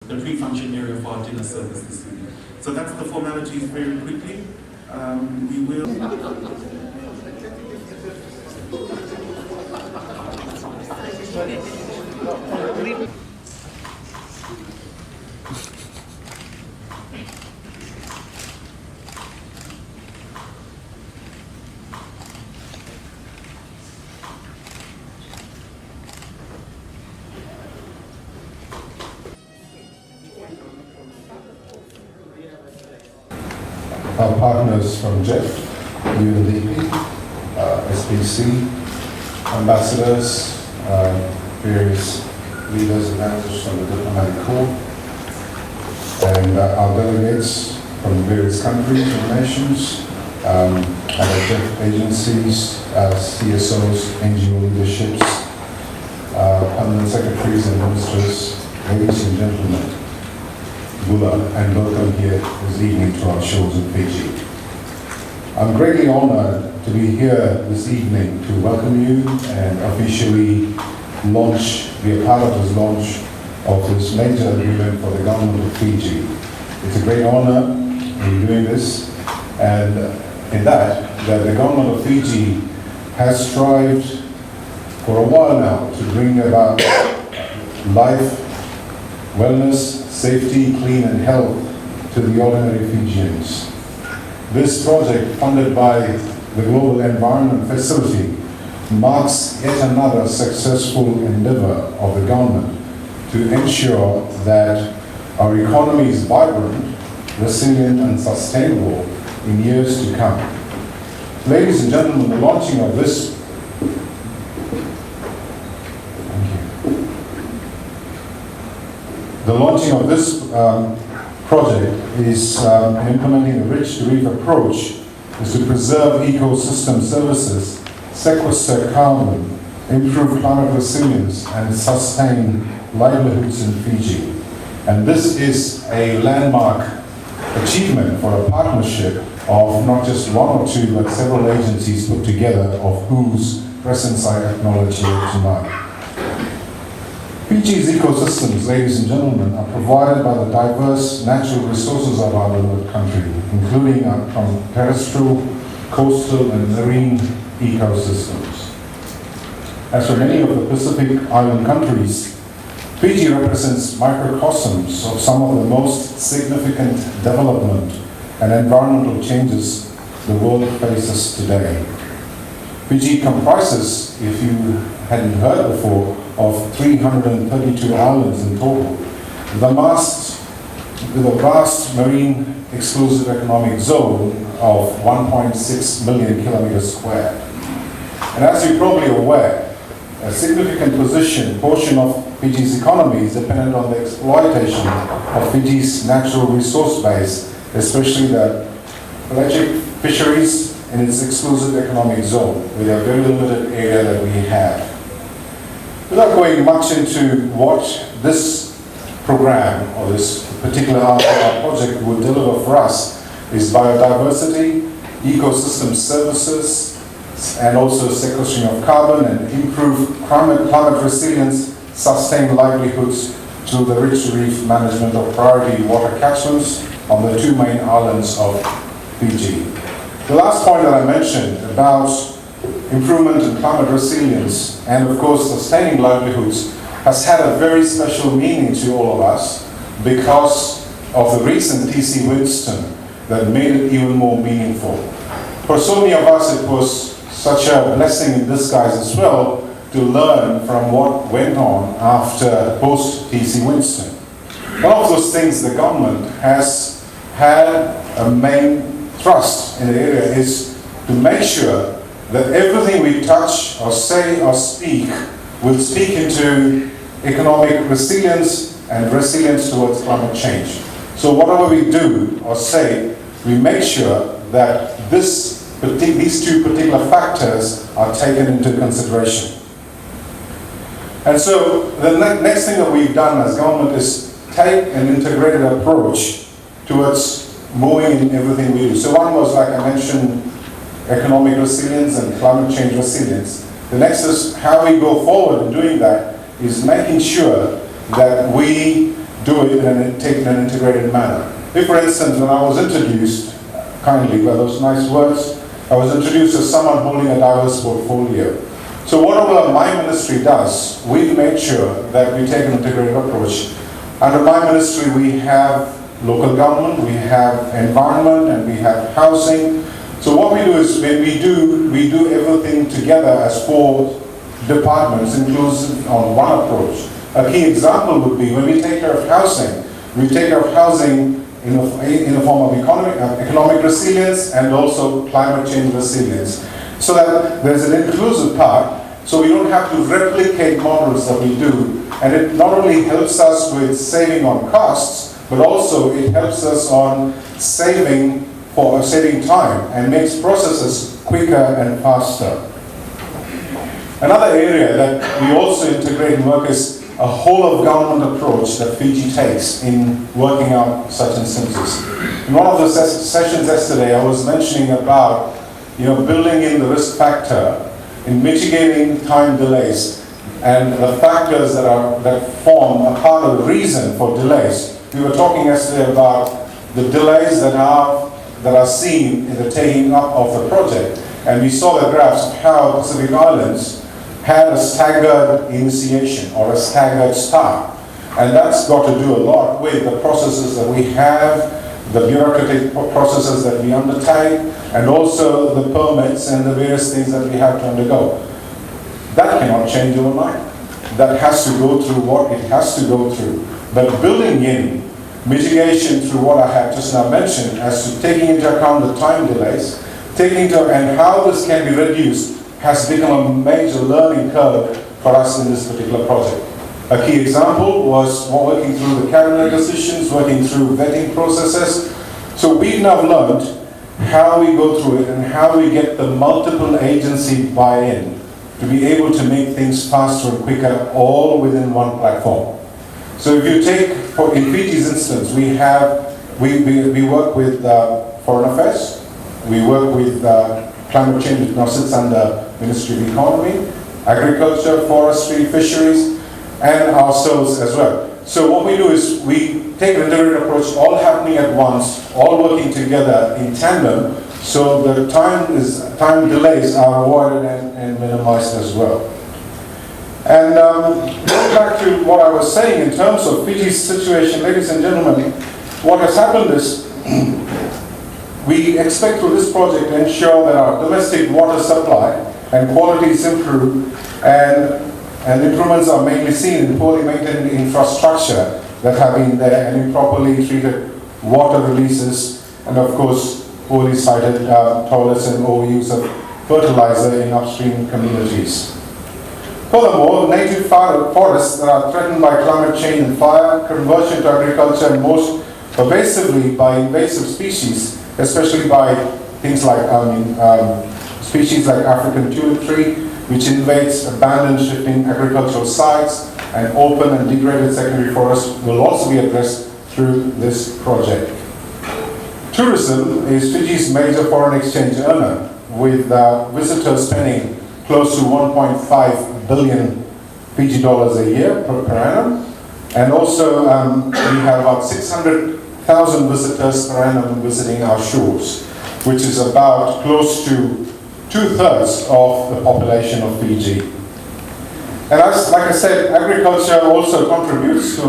the pre-function area for our dinner service this evening. So that's the formalities very quickly. We will... Our partners from JEF, UNDP, SPC, ambassadors, various leaders and managers from the diplomatic corps, and our delegates from various countries and nations, other JEF agencies, CSOs, NGO leaderships, permanent secretaries and ministers, ladies and gentlemen, Gula, and welcome here this evening to our shores in Fiji. I'm greatly honored to be here this evening to welcome you and officially be a part of this launch of this major agreement for the government of Fiji. It's a great honor in doing this, and in that the government of Fiji has strived for a while now to bring about life, wellness, safety, clean and health to the ordinary Fijians. This project, funded by the Global Environment Facility, marks yet another successful endeavor of the government to ensure that our economy is vibrant, resilient and sustainable in years to come. Ladies and gentlemen, the launching of this The launching of this project is implementing the Reef approach is to preserve ecosystem services, sequester carbon, improve climate resilience, and sustain livelihoods in Fiji. And this is a landmark achievement for a partnership of not just one or two, but several agencies put together, of whose presence I acknowledge here tonight. Fiji's ecosystems, ladies and gentlemen, are provided by the diverse natural resources of our beloved country, including from terrestrial, coastal and marine ecosystems. As for many of the Pacific Island countries, Fiji represents microcosms of some of the most significant development and environmental changes the world faces today. Fiji comprises, if you hadn't heard before, of 332 islands in total, with a vast marine exclusive economic zone of 1.6 million kilometers square. And as you're probably aware, a significant portion of Fiji's economy is dependent on the exploitation of Fiji's natural resource base, especially the pelagic fisheries in its exclusive economic zone, with a very limited area that we have. Without going much into what this program or this particular project would deliver for us is biodiversity, ecosystem services, and also sequestration of carbon and improve climate resilience, sustain livelihoods through the Reef management of priority water catchments on the two main islands of Fiji. The last point that I mentioned about improvement in climate resilience and of course sustaining livelihoods has had a very special meaning to all of us because of the recent TC Winston that made it even more meaningful. For so many of us it was such a blessing in disguise as well to learn from what went on after post TC Winston. One of those things the government has had a main thrust in the area is to make sure that everything we touch or say or speak will speak into economic resilience and resilience towards climate change. So whatever we do or say, we make sure that these two particular factors are taken into consideration. And so the next thing that we've done as government is take an integrated approach towards moving in everything we do. So one was, like I mentioned, economic resilience and climate change resilience. The next is how we go forward in doing that is making sure that we do it and take it in an integrated manner. If, for instance, when I was introduced, kindly by those nice words, I was introduced as someone holding a diverse portfolio. So whatever my ministry does, we've made sure that we take an integrated approach. Under my ministry, we have local government, we have environment, and we have housing. So what we do is, when we do everything together as 4 departments, inclusive on one approach. A key example would be when we take care of housing, we take care of housing in a form of economic resilience and also climate change resilience. So that there's an inclusive part, so we don't have to replicate models that we do. And it not only helps us with saving on costs, but also it helps us on saving time and makes processes quicker and faster. Another area that we also integrate and work is a whole of government approach that Fiji takes in working out such instances. In one of the sessions yesterday, I was mentioning about building in the risk factor in mitigating time delays and the factors that form a part of the reason for delays. We were talking yesterday about the delays that are seen in the taking up of the project, and we saw the graphs of how Pacific Islands had a staggered initiation or a staggered start. And that's got to do a lot with the processes that we have, the bureaucratic processes that we undertake, and also the permits and the various things that we have to undergo. That cannot change overnight. That has to go through what it has to go through. But building in mitigation through what I have just now mentioned, as to taking into account the time delays, and how this can be reduced, has become a major learning curve for us in this particular project. A key example was working through the cabinet decisions, working through vetting processes. So we've now learned how we go through it and how we get the multiple agency buy-in to be able to make things faster and quicker, all within one platform. So if you take, in Fiji's instance, we work with Foreign Affairs, we work with climate change, which now sits under Ministry of Economy, Agriculture, Forestry, Fisheries, and ourselves as well. So what we do is we take an integrated approach, all happening at once, all working together in tandem, so the time delays are avoided and minimized as well. And going back to what I was saying in terms of Fiji's situation, ladies and gentlemen, what has happened is we expect through this project to ensure that our domestic water supply and quality is improved, and improvements are mainly seen in poorly maintained infrastructure that have been there, and improperly treated water releases, and of course poorly sited toilets and overuse of fertilizer in upstream communities. Furthermore, native forests that are threatened by climate change and fire, conversion to agriculture, and most pervasively by invasive species, especially by things like species like African tulip tree, which invades abandoned shifting agricultural sites, and open and degraded secondary forests will also be addressed through this project. Tourism is Fiji's major foreign exchange earner, with visitors spending close to 1.5 billion Fiji dollars a year per annum. And also we have about 600,000 visitors per annum visiting our shores, which is about close to 2/3 of the population of Fiji. And like I said, agriculture also contributes to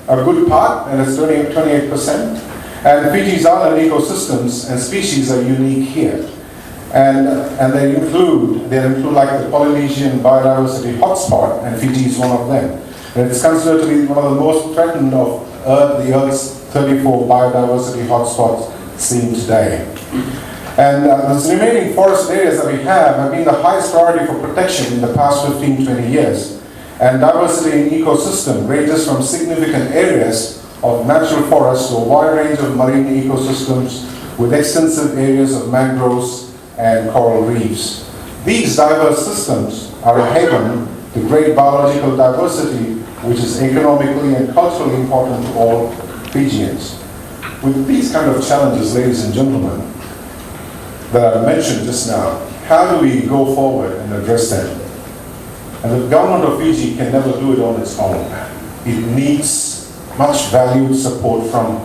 a good part, and it's 28%. And Fiji's island ecosystems and species are unique here. And they include like the Polynesian biodiversity hotspot, and Fiji is one of them. And it's considered to be one of the most threatened of the Earth's 34 biodiversity hotspots seen today. And the remaining forest areas that we have been the highest priority for protection in the past 15-20 years. And diversity in ecosystem ranges from significant areas of natural forests to a wide range of marine ecosystems with extensive areas of mangroves and coral reefs. These diverse systems are a haven to great biological diversity, which is economically and culturally important to all Fijians. With these kind of challenges, ladies and gentlemen, that I mentioned just now, how do we go forward and address them? And the government of Fiji can never do it on its own. It needs much valued support from,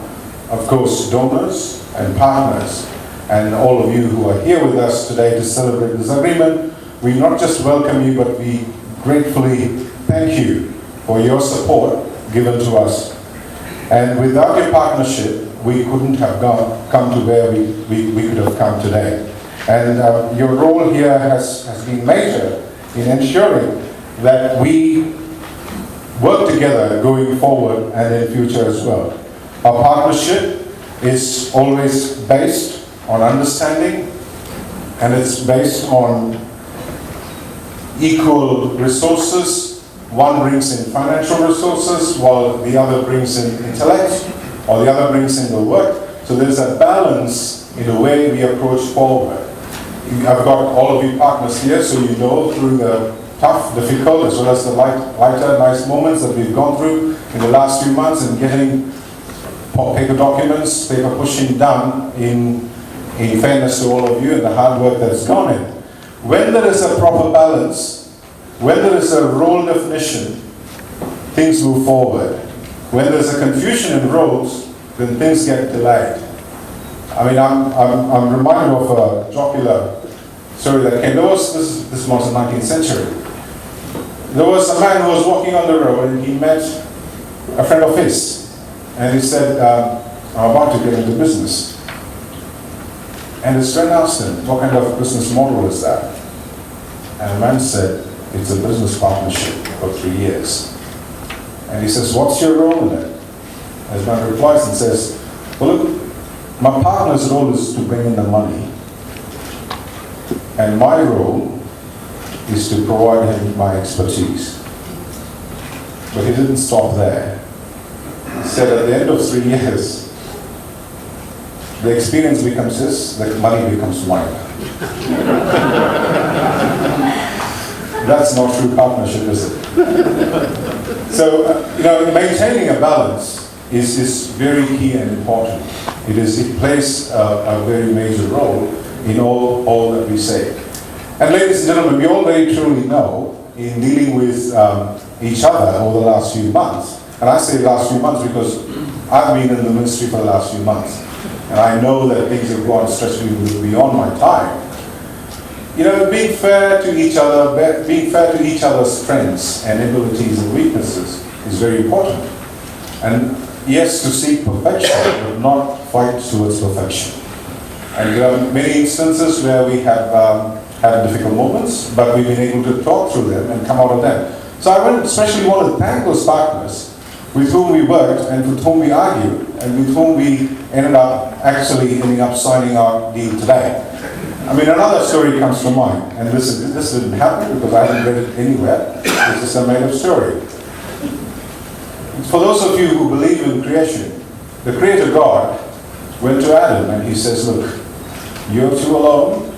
of course, donors and partners, and all of you who are here with us today to celebrate this agreement. We not just welcome you, but we gratefully thank you for your support given to us. And without your partnership, we couldn't have come to where we could have come today. And your role here has been major in ensuring that we work together going forward and in future as well. Our partnership is always based on understanding, and it's based on equal resources. One brings in financial resources while the other brings in intellect, or the other brings in the work. So there's a balance in the way we approach forward. I've got all of you partners here, so you know through the tough, difficult, as well as the lighter, nice moments that we've gone through in the last few months in getting paper documents, paper pushing done in fairness to all of you and the hard work that's gone in. When there is a proper balance, when there is a role definition, things move forward. When there's a confusion in roles, then things get delayed. I mean, I'm reminded of a jocular story that came. This was the 19th century. There was a man who was walking on the road and he met a friend of his. And he said, I'm about to get into business. And his friend asked him, what kind of business model is that? And the man said, it's a business partnership for 3 years. And he says, what's your role in it? And his man replies and says, well, look, my partner's role is to bring in the money. And my role is to provide him my expertise. But he didn't stop there. He said at the end of 3 years, the experience becomes his, the money becomes mine. That's not true partnership, is it? So, maintaining a balance is very key and important. It plays a very major role in all that we say. And ladies and gentlemen, we all very truly know in dealing with each other over the last few months, and I say last few months because I've been in the ministry for the last few months, and I know that things have gone stretching beyond my time. Being fair to each other, being fair to each other's strengths and abilities and weaknesses is very important. And yes, to seek perfection, but not fight towards perfection. And there are many instances where we have had difficult moments, but we've been able to talk through them and come out of them. So I especially want to thank those partners with whom we worked and with whom we argued and with whom we ended up actually ending up signing our deal today. I mean, another story comes to mind, and this didn't happen because I haven't read it anywhere. It's just a made-up story. For those of you who believe in creation, the Creator God went to Adam and he says, look, you're two alone,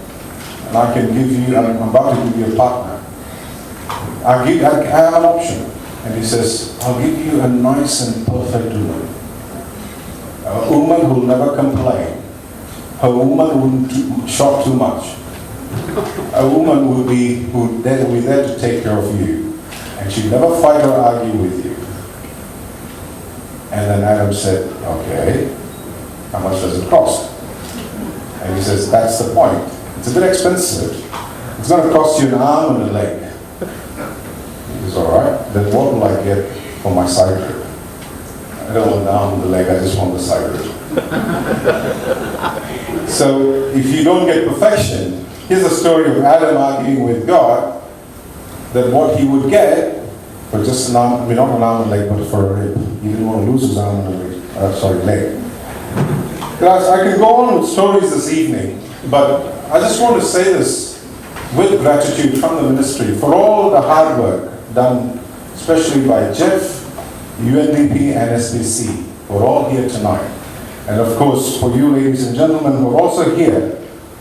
and I can give you, I'm about to give you a partner. I have an option. And he says, I'll give you a nice and perfect woman. A woman who will never complain. A woman who wouldn't shop too much. A woman who will be there to take care of you. And she'll never fight or argue with you. And then Adam said, okay, how much does it cost? And he says, that's the point. It's a bit expensive. It's going to cost you an arm and a leg. He says, all right, then what will I get for my side rib? I don't want an arm and a leg, I just want the side rib. So if you don't get perfection, here's a story of Adam arguing with God that what he would get for just an arm, not an arm and leg, but for a rib. He didn't want to lose his arm and leg. Guys, I can go on with stories this evening, but I just want to say this with gratitude from the ministry for all the hard work done, especially by Jeff, UNDP and SBC, who are all here tonight. And of course, for you ladies and gentlemen who are also here,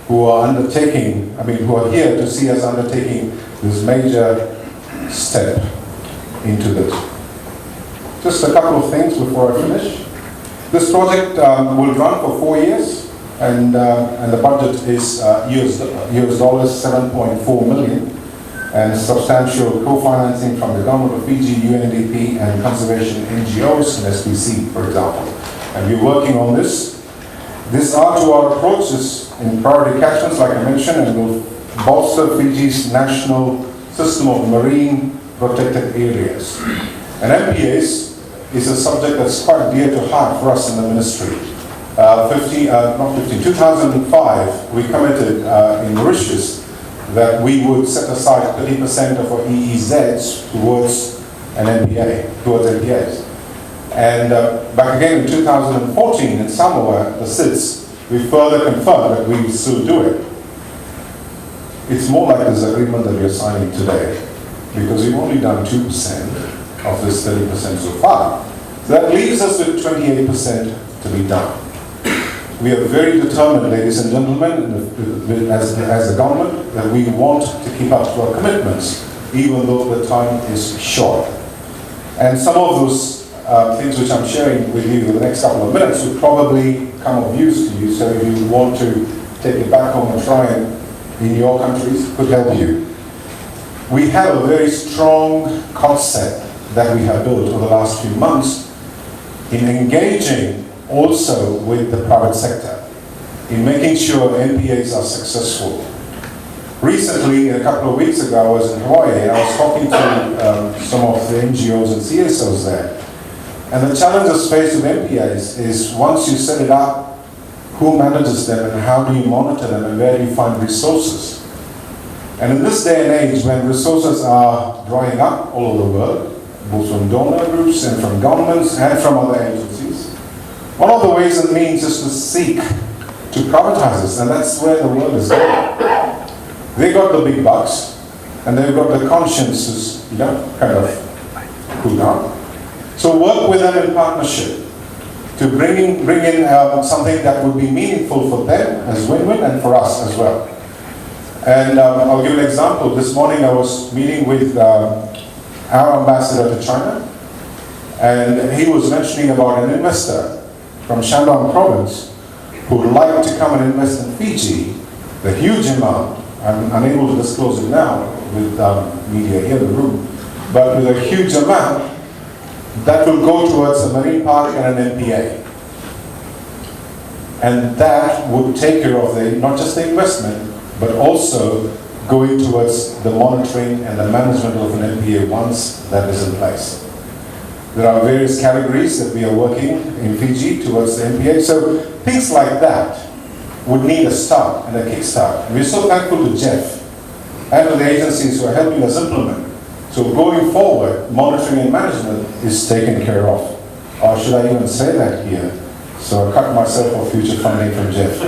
who are who are here to see us undertaking this major step into this. Just a couple of things before I finish. This project will run for 4 years, and the budget is US dollars 7.4 million. and substantial co-financing from the Government of Fiji, UNDP, and conservation NGOs and SPC, for example. And we're working on this. These are to our approaches in priority catchments, like I mentioned, and will bolster Fiji's national system of marine protected areas. And MPAs is a subject that's quite dear to heart for us in the ministry. 2005, we committed in Mauritius that we would set aside 30% of our EEZs towards an MPA, towards MPAs. And back again in 2014 in Samoa, the SIDS, we further confirmed that we would still do it. It's more like this agreement that we're signing today, because we've only done 2% of this 30% so far. So that leaves us with 28% to be done. We are very determined, ladies and gentlemen, as a government, that we want to keep up to our commitments, even though the time is short. And some of those things which I'm sharing with you in the next couple of minutes will probably come of use to you, so if you want to take it back home and try it in your countries, could help you. We have a very strong concept that we have built over the last few months in engaging also with the private sector, in making sure MPAs are successful. Recently, a couple of weeks ago, I was in Hawaii and I was talking to some of the NGOs and CSOs there. And the challenges faced with MPAs is once you set it up, who manages them and how do you monitor them and where do you find resources? And in this day and age when resources are drying up all over the world, both from donor groups and from governments and from other agencies, one of the ways and means is to seek to privatize this, and that's where the world is going. They got the big bucks, and they've got the consciences, kind of cool down. So work with them in partnership to bring in something that would be meaningful for them as win-win and for us as well. And I'll give an example. This morning I was meeting with our ambassador to China, and he was mentioning about an investor from Shandong province who would like to come and invest in Fiji, the huge amount. I'm unable to disclose it now with media here in the room, but with a huge amount that will go towards a marine park and an MPA. And that would take care of not just the investment, but also going towards the monitoring and the management of an MPA once that is in place. There are various categories that we are working in Fiji towards the MPA. So things like that would need a start and a kickstart. We're so thankful to Jeff and to the agencies who are helping us implement. So going forward, monitoring and management is taken care of. Or should I even say that here? So I cut myself off future funding from Jeff.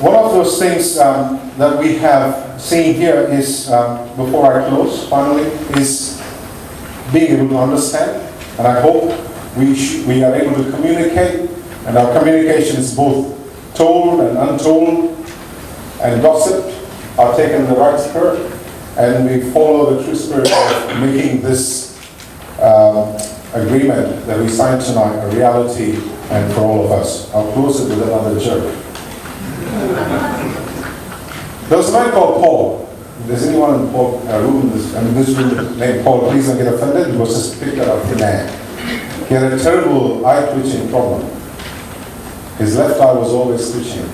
One of those things that we have seen here is, before I close, finally, is being able to understand. And I hope we are able to communicate, and our communication is both told and untold, and gossip are taken in the right spirit, and we follow the true spirit of making this agreement that we signed tonight a reality and for all of us. I'll close it with another joke. There was a man called Paul. If there's anyone in Paul, room in this room named Paul, please don't get offended. It was just picked out of thin air. He had a terrible eye twitching problem. His left eye was always twitching.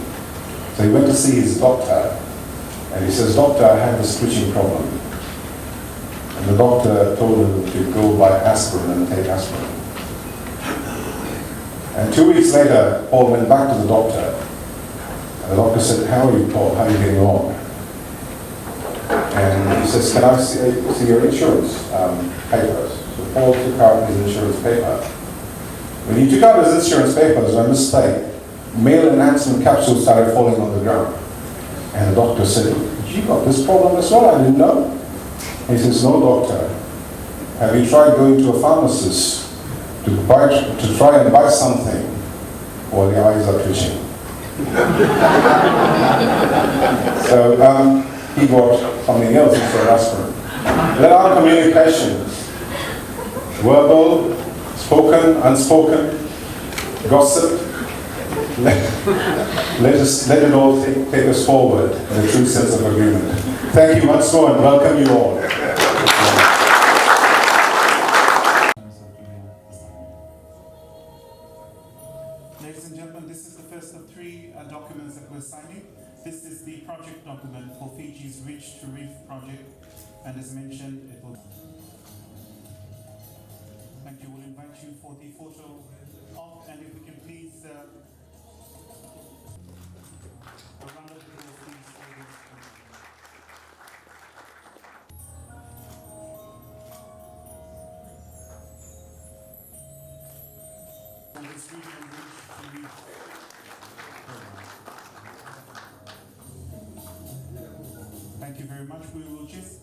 So he went to see his doctor, and he says, "Doctor, I have this twitching problem." And the doctor told him to go buy aspirin and take aspirin. And 2 weeks later, Paul went back to the doctor. And the doctor said, "How are you, Paul? How are you getting on?" And he says, "Can I see your insurance papers?" So Paul took out his insurance paper. When he took out his insurance papers, by mistake, male enhancement capsules started falling on the ground. And the doctor said, "You got this problem as well? I didn't know." He says, "No, doctor. Have you tried going to a pharmacist to try and buy something while the eyes are twitching?" So he bought something else instead of aspirin. Let our communications, verbal, spoken, unspoken, gossip, let it all take us forward in a true sense of agreement. Thank you once more and welcome you all. Ladies and gentlemen, this is the first of three documents that we're signing. This is the project document for Fiji's Ridge to Reef project, and as mentioned, it will. Thank you. We'll invite you for the photo op, and if we can please a round of applause, please, for this. On this region, Ridge to Reef. Thank you very much. We will just